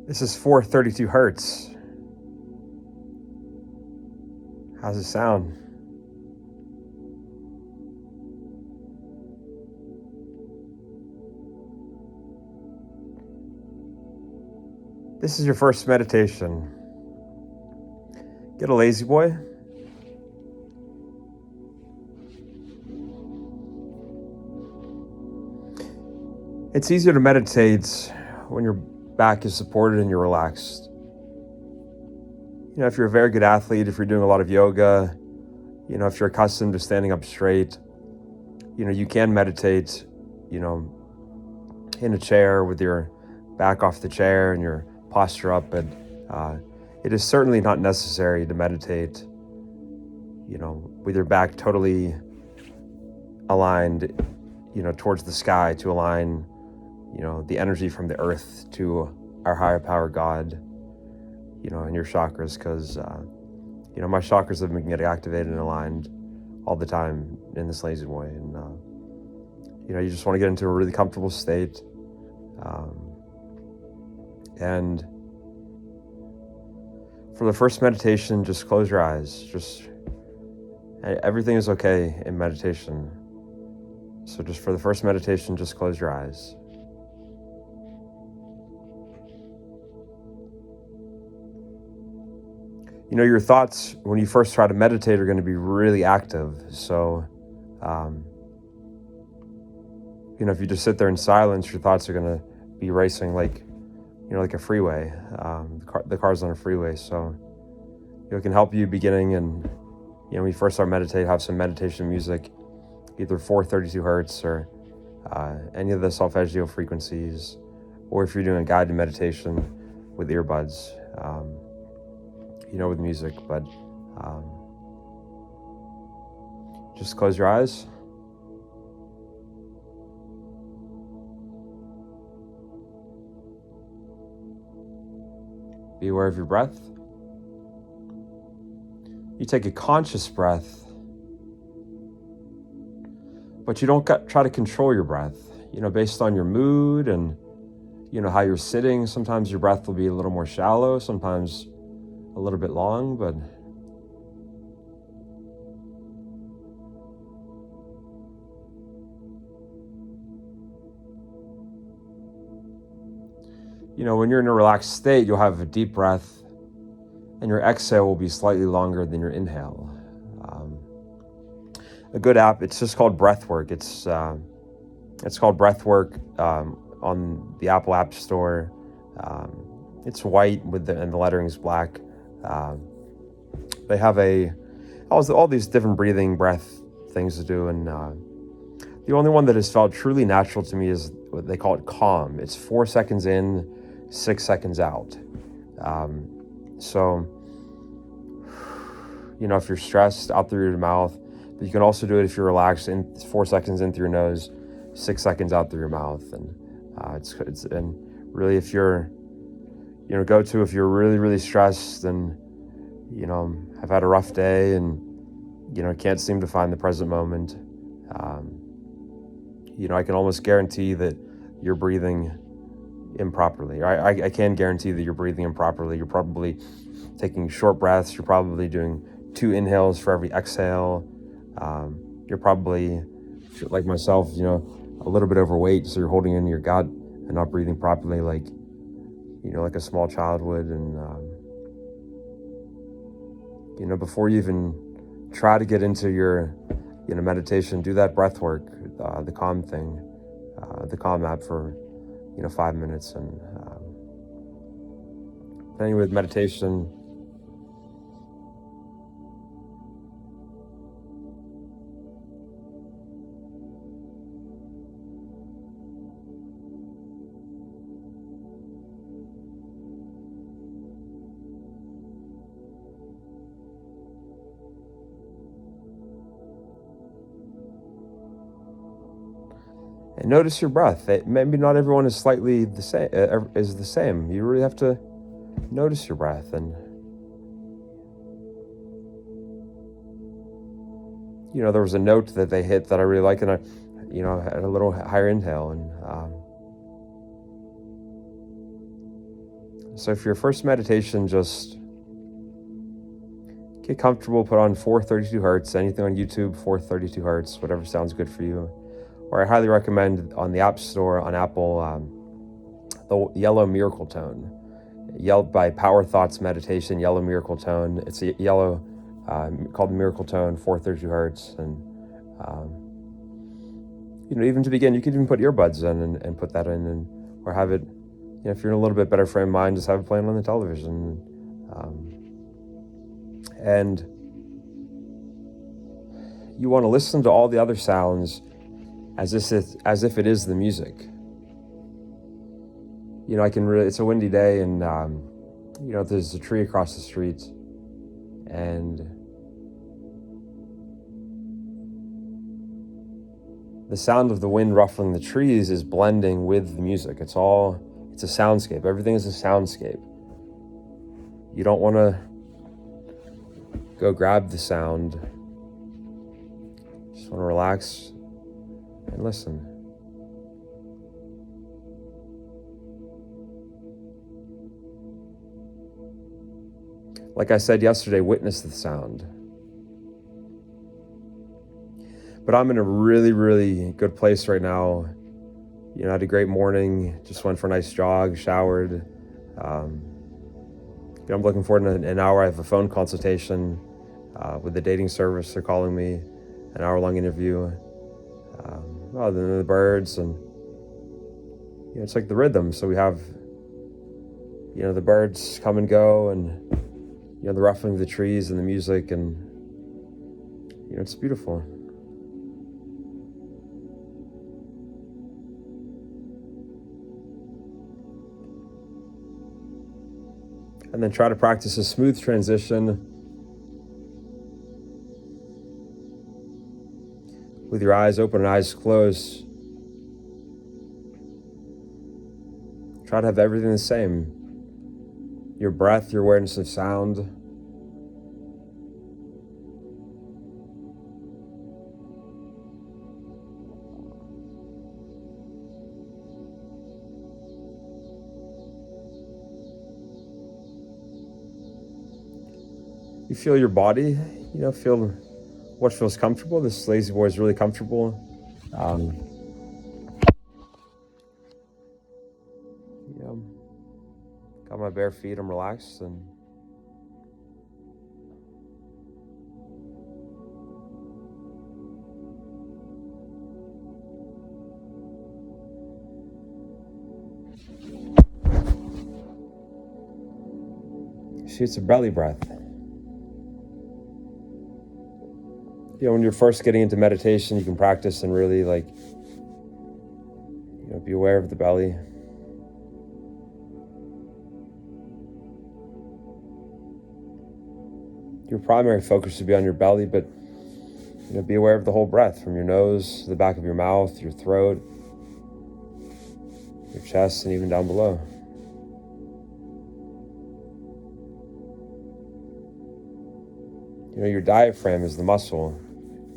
This is 432 hertz. How's it sound? This is your first meditation. Get a lazy boy. It's easier to meditate when your back is supported and you're relaxed. You know, if you're a very good athlete, if you're doing a lot of yoga, you know, if you're accustomed to standing up straight, you know, you can meditate, you know, in a chair with your back off the chair and your posture up, but it is certainly not necessary to meditate, you know, with your back totally aligned, you know, towards the sky, to align, you know, the energy from the earth to our higher power God, you know, and your chakras, because, you know, my chakras have been getting activated and aligned all the time in this lazy boy. And, you know, you just want to get into a really comfortable state. And for the first meditation, just close your eyes. Everything is okay in meditation. So just for the first meditation, just close your eyes. You know, your thoughts, when you first try to meditate, are going to be really active. So, you know, if you just sit there in silence, your thoughts are going to be racing like, you know, like a freeway. The car's on a freeway. So, you know, it can help you beginning, and, you know, when you first start meditate, have some meditation music, either 432 hertz or any of the solfeggio frequencies, or if you're doing a guided meditation with earbuds, you know, with music. But just close your eyes. Be aware of your breath. You take a conscious breath, but you don't try to control your breath, you know, based on your mood and, you know, how you're sitting. Sometimes your breath will be a little more shallow, sometimes a little bit long, but you know, when you're in a relaxed state, you'll have a deep breath, and your exhale will be slightly longer than your inhale. A good app, it's just called Breathwork. It's called Breathwork on the Apple App Store. It's white and the lettering is black. They have all these different breathing breath things to do, and the only one that has felt truly natural to me is what they call it Calm. It's 4 seconds in, 6 seconds out. So, you know, if you're stressed, out through your mouth, but you can also do it if you're relaxed, in 4 seconds in through your nose, 6 seconds out through your mouth. And and really, if you're, you know, if you're really, really stressed and, you know, have had a rough day and, you know, can't seem to find the present moment, you know, I can almost guarantee that you're breathing improperly. I can guarantee that you're breathing improperly. You're probably taking short breaths. You're probably doing 2 inhales for every exhale. You're probably, like myself, you know, a little bit overweight, so you're holding in your gut and not breathing properly, like, you know, like a small child would. And you know, before you even try to get into your, you know, meditation, do that breath work, the Calm thing, the Calm app for, you know, 5 minutes. And anyway, with meditation, and notice your breath. Maybe not everyone is slightly the same. You really have to notice your breath. And, you know, there was a note that they hit that I really like, and I, you know, had a little higher inhale, and So for your first meditation, just get comfortable, put on 432 hertz, anything on YouTube, 432 hertz, whatever sounds good for you. Or I highly recommend on the App Store, on Apple, the Yellow Miracle Tone. Yelled by Power Thoughts Meditation, Yellow Miracle Tone. It's a yellow, called Miracle Tone, 432 hertz. And, even to begin, you could even put earbuds in and put that in, or have it, if you're in a little bit better frame of mind, just have it playing on the television. And you want to listen to all the other sounds as if it is the music. It's a windy day, and there's a tree across the street, and the sound of the wind ruffling the trees is blending with the music. It's a soundscape. Everything is a soundscape. You don't want to go grab the sound. Just want to relax and listen. Like I said yesterday, witness the sound. But I'm in a really, really good place right now. I had a great morning, just went for a nice jog, showered. I'm looking forward in an hour. I have a phone consultation with the dating service. They're calling me, an hour-long interview. Then the birds, and it's like the rhythm. So we have, the birds come and go, and the ruffling of the trees and the music, and it's beautiful. And then try to practice a smooth transition with your eyes open and eyes closed. Try to have everything the same. Your breath, your awareness of sound. You feel your body, feel what feels comfortable. This lazy boy is really comfortable. Got my bare feet, I'm relaxed, and shoots a belly breath. When you're first getting into meditation, you can practice and really be aware of the belly. Your primary focus should be on your belly, but be aware of the whole breath, from your nose to the back of your mouth, your throat, your chest, and even down below. Your diaphragm is the muscle.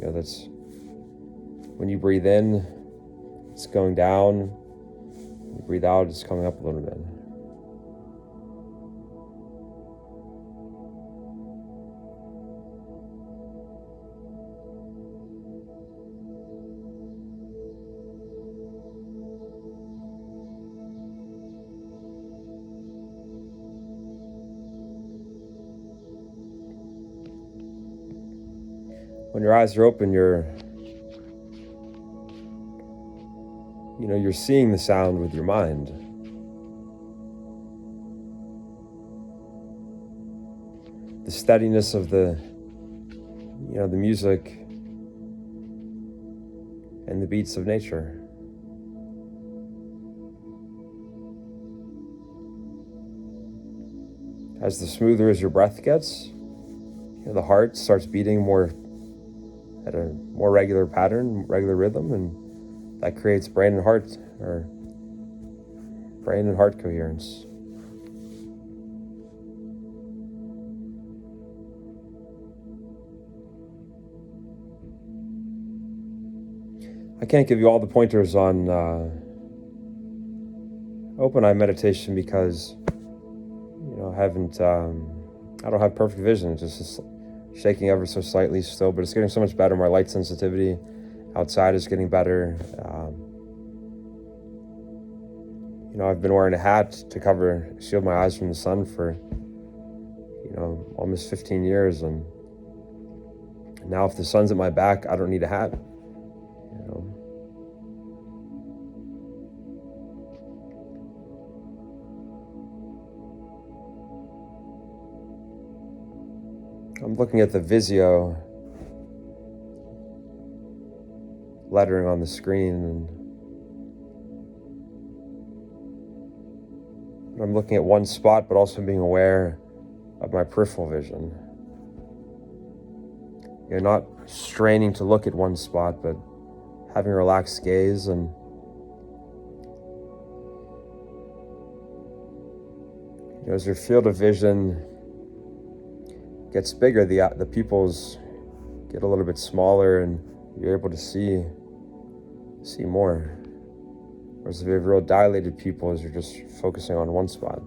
That's when you breathe in, it's going down. When you breathe out, it's coming up a little bit. When your eyes are open, you're seeing the sound with your mind. The steadiness of the music and the beats of nature. As the smoother as your breath gets, the heart starts beating more at a more regular pattern, regular rhythm, and that creates brain and heart coherence. I can't give you all the pointers on open eye meditation because I don't have perfect vision. It's just shaking ever so slightly still, but it's getting so much better. My light sensitivity outside is getting better. I've been wearing a hat to shield my eyes from the sun for, almost 15 years. And now if the sun's at my back, I don't need a hat. I'm looking at the Vizio lettering on the screen, and I'm looking at one spot, but also being aware of my peripheral vision. You're not straining to look at one spot, but having a relaxed gaze. And as your field of vision gets bigger, the pupils get a little bit smaller, and you're able to see more. Whereas if you have real dilated pupils, you're just focusing on one spot.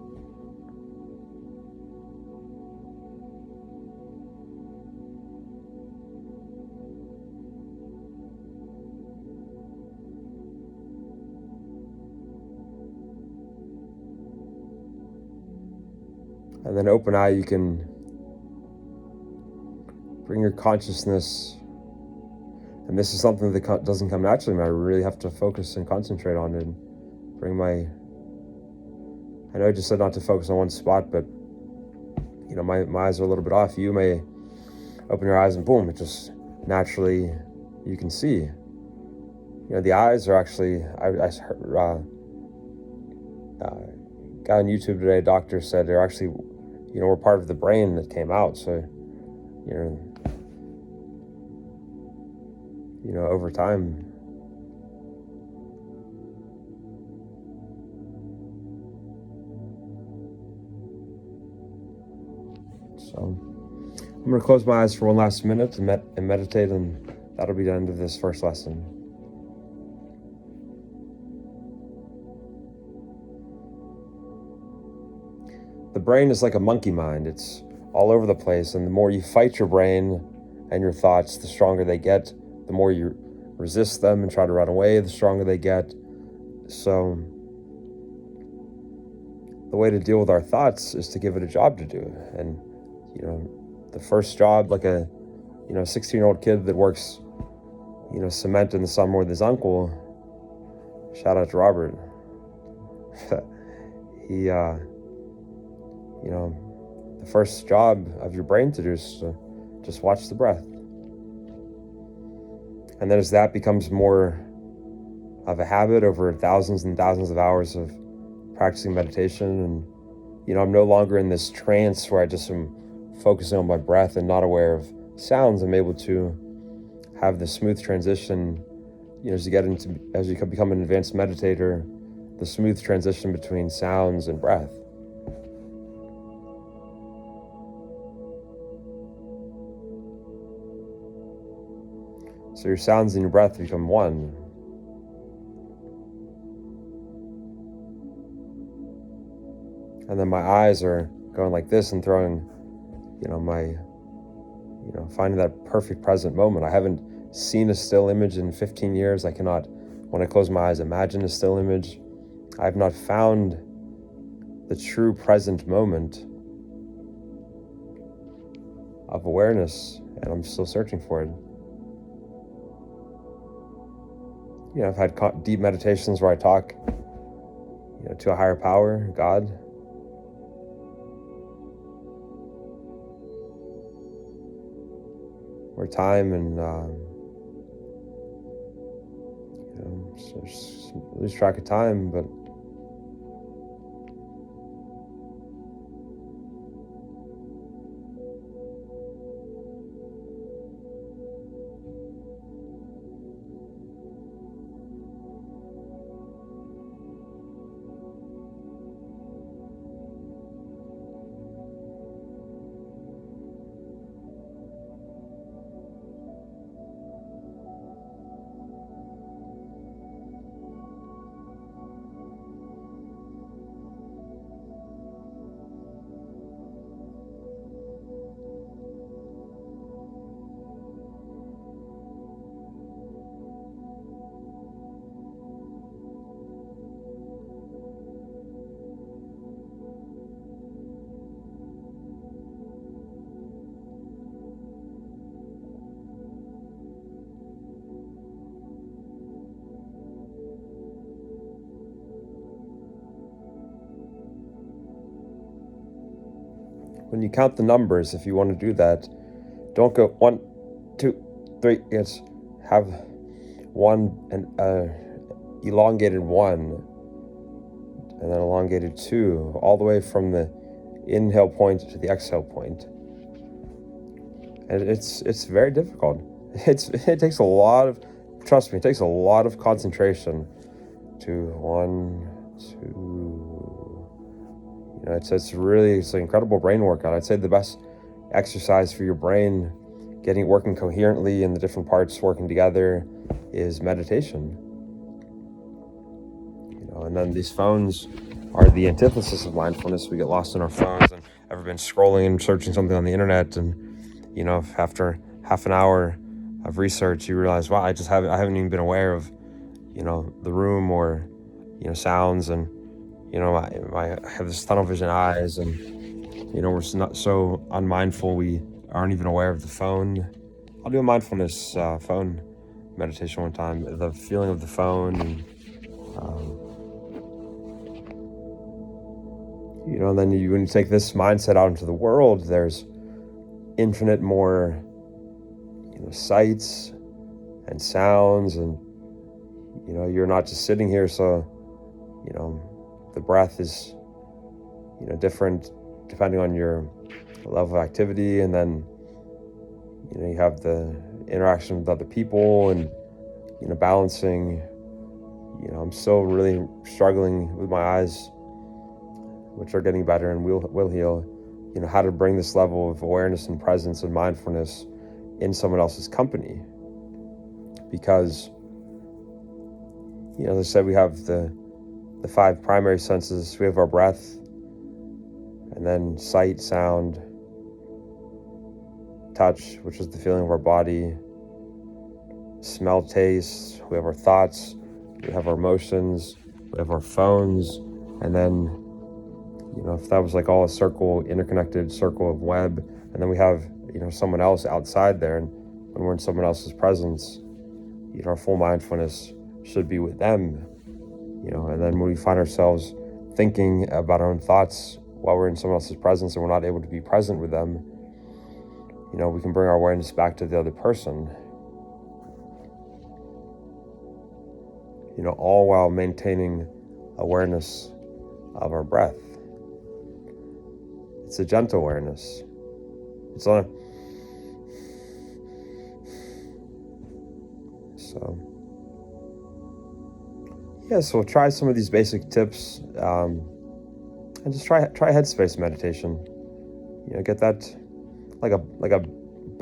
And then open eye, you can bring your consciousness, and this is something that doesn't come naturally. I really have to focus and concentrate on it. I know I just said not to focus on one spot, but my eyes are a little bit off. You may open your eyes and boom, it just naturally, you can see. The eyes are actually, I heard, guy on YouTube today, a doctor said they're actually, we're part of the brain that came out. So, over time. So I'm going to close my eyes for one last minute and meditate, and that'll be the end of this first lesson. The brain is like a monkey mind. It's all over the place, and the more you fight your brain and your thoughts, the stronger they get. The more you resist them and try to run away, the stronger they get. So the way to deal with our thoughts is to give it a job to do. And the first job, like a 16-year-old kid that works cement in the summer with his uncle, shout out to Robert. He the first job of your brain to do is to just watch the breath. And then as that becomes more of a habit over thousands and thousands of hours of practicing meditation, and I'm no longer in this trance where I just am focusing on my breath and not aware of sounds. I'm able to have the smooth transition, as you become an advanced meditator, the smooth transition between sounds and breath. So your sounds and your breath become one. And then my eyes are going like this and throwing, finding that perfect present moment. I haven't seen a still image in 15 years. I cannot, when I close my eyes, imagine a still image. I have not found the true present moment of awareness, and I'm still searching for it. I've had deep meditations where I talk, to a higher power, God. Where time and, just lose track of time, but when you count the numbers, if you want to do that, don't go 1, 2, 3. It's have one and elongated 1, and then elongated 2, all the way from the inhale point to the exhale point. And it's very difficult. It takes a lot of, trust me, it takes a lot of concentration to 1, 2. It's an incredible brain workout. I'd say the best exercise for your brain, getting it working coherently and the different parts working together, is meditation. And then these phones are the antithesis of mindfulness. We get lost in our phones, and ever been scrolling and searching something on the internet, and after half an hour of research, you realize, wow, I haven't even been aware of the room or sounds, and I have this tunnel vision eyes, and we're not so unmindful we aren't even aware of the phone. I'll do a mindfulness phone meditation one time. The feeling of the phone, and and then when you take this mindset out into the world, there's infinite more sights and sounds, and you're not just sitting here, so the breath is different depending on your level of activity, and then you have the interaction with other people, and balancing. I'm still really struggling with my eyes, which are getting better and will heal. How to bring this level of awareness and presence and mindfulness in someone else's company, because as I said, we have the 5 primary senses. We have our breath, and then sight, sound, touch, which is the feeling of our body, smell, taste. We have our thoughts, we have our emotions, we have our phones, and then if that was like all a circle, interconnected circle of web, and then we have someone else outside there, and when we're in someone else's presence, our full mindfulness should be with them. And then when we find ourselves thinking about our own thoughts while we're in someone else's presence and we're not able to be present with them, we can bring our awareness back to the other person, all while maintaining awareness of our breath. It's a gentle awareness. It's not so try some of these basic tips, and just try headspace meditation. Get that like a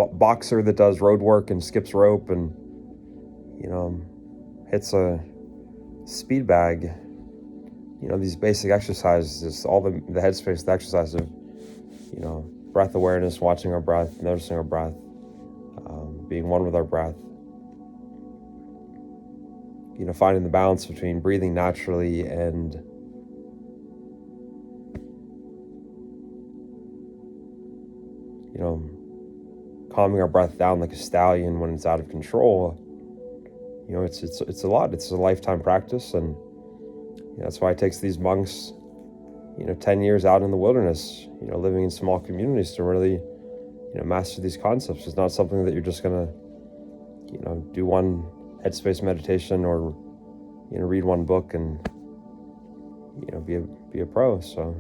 boxer that does road work and skips rope and hits a speed bag. These basic exercises, all the headspace, the exercise of breath awareness, watching our breath, noticing our breath, being one with our breath. Finding the balance between breathing naturally and calming our breath down like a stallion when it's out of control. It's a lot. It's a lifetime practice, and that's why it takes these monks 10 years out in the wilderness, living in small communities, to really master these concepts. It's not something that you're just gonna do one headspace meditation or read one book and be a pro. So,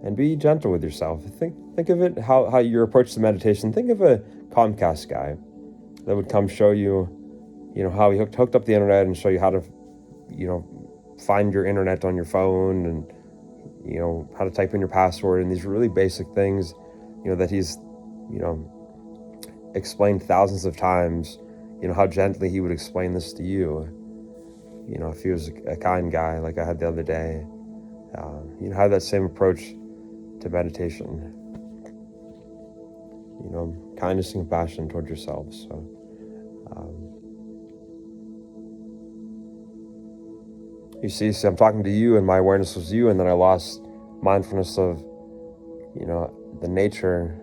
and be gentle with yourself. Think of it how your approach to meditation. Think of a Comcast guy that would come show you how he hooked up the internet and show you how to find your internet on your phone, and how to type in your password, and these really basic things that he's explained thousands of times. How gently he would explain this to you, if he was a kind guy like I had the other day. Have that same approach to meditation. Kindness and compassion towards yourself. So, you see, I'm talking to you, and my awareness was you, and then I lost mindfulness of, the nature,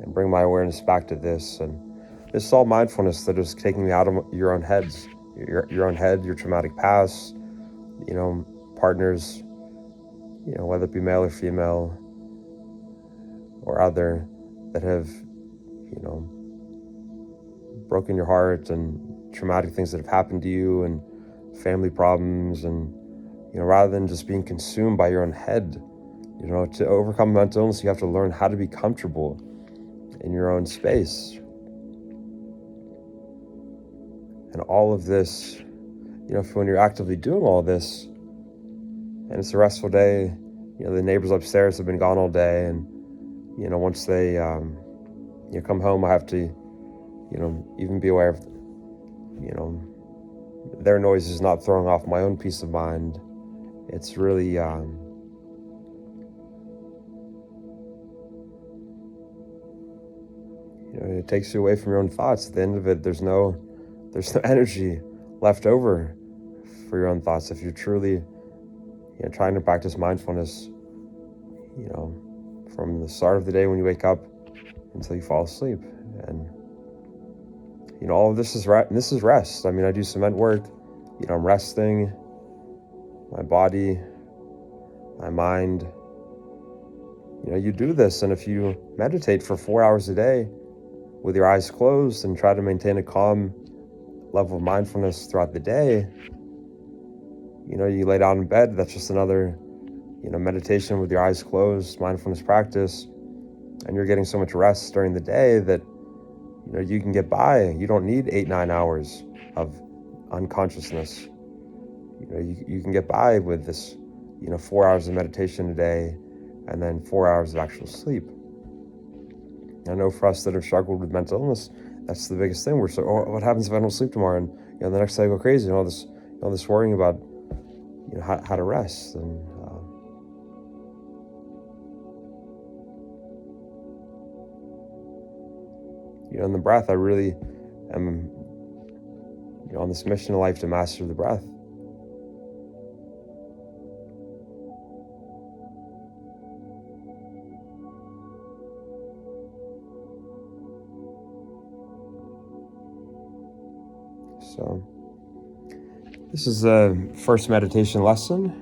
and bring my awareness back to this. And this is all mindfulness that is taking me out of your own heads, your own head, your traumatic past, partners, whether it be male or female, or other that have, broken your heart, and traumatic things that have happened to you, and family problems, and, rather than just being consumed by your own head, to overcome mental illness, you have to learn how to be comfortable in your own space. And all of this, when you're actively doing all this, and it's a restful day, the neighbors upstairs have been gone all day, and, once they, come home, I have to, even be aware of, their noise is not throwing off my own peace of mind. It's really, it takes you away from your own thoughts. At the end of it, there's no energy left over for your own thoughts if you're truly, trying to practice mindfulness, from the start of the day when you wake up until you fall asleep. And, all of this is this is rest. I mean, I do cement work, I'm resting my body, my mind. You do this, and if you meditate for 4 hours a day with your eyes closed and try to maintain a calm level of mindfulness throughout the day, you lay down in bed, that's just another, meditation with your eyes closed, mindfulness practice, and you're getting so much rest during the day that, you can get by. You don't need 8-9 hours of unconsciousness. You can get by with this, 4 hours of meditation a day, and then 4 hours of actual sleep. I know for us that have struggled with mental illness, that's the biggest thing. We're so, what happens if I don't sleep tomorrow? And, the next day I go crazy, all this worrying about, how to rest. And, in the breath, I really am, on this mission of life to master the breath. So this is the first meditation lesson.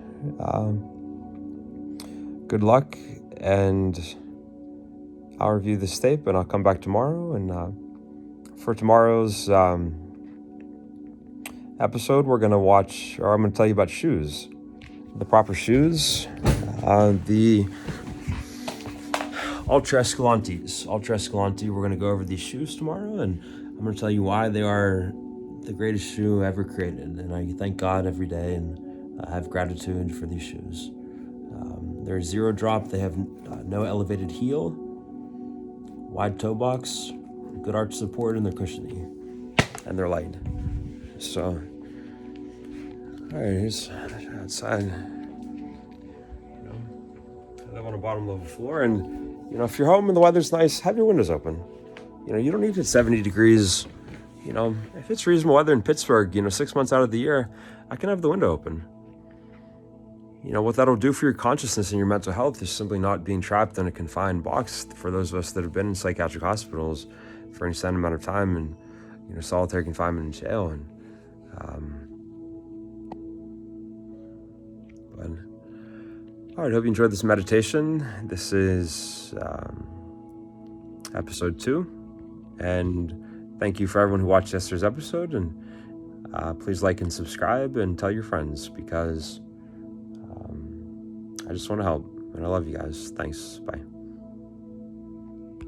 Good luck, and I'll review this tape and I'll come back tomorrow. And for tomorrow's episode, we're going to watch, or I'm going to tell you about shoes, the proper shoes, the Altra Escalantes. We're going to go over these shoes tomorrow, and I'm going to tell you why they are the greatest shoe ever created. And I thank God every day, and I have gratitude for these shoes. They're zero drop. They have no elevated heel, wide toe box, good arch support, and they're cushiony, and they're light. So, all right, here's outside. I live on a bottom level floor, and if you're home and the weather's nice, have your windows open. You don't need it 70 degrees. If it's reasonable weather in Pittsburgh, 6 months out of the year, I can have the window open. What that'll do for your consciousness and your mental health is simply not being trapped in a confined box. For those of us that have been in psychiatric hospitals for an extended amount of time, and, solitary confinement in jail. And, all right, hope you enjoyed this meditation. This is episode 2, and thank you for everyone who watched yesterday's episode, and please like and subscribe and tell your friends, because I just want to help, and I love you guys. Thanks. Bye.